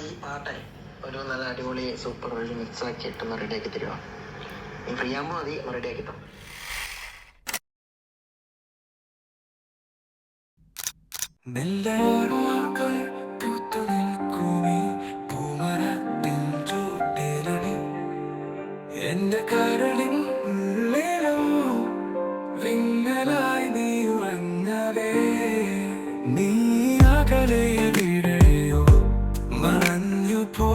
ഈ പാട്ടേ ഒരു നല്ല അടിപൊളി സൂപ്പർ ഒരു മിക്സ് ആക്കി ഇട്ടൊന്ന് റെഡിയാക്കി തരുമോ? നീ ഫ്രീ ആകുമ്പോൾ മതി, റെഡിയാക്കി തരും. എന്റെ കരളിൻ ഉള്ളിലോ വിങ്ങലായി നീ ഉറങ്ങവേ, നീ അകലെവിടെയോ മറഞ്ഞു പോ.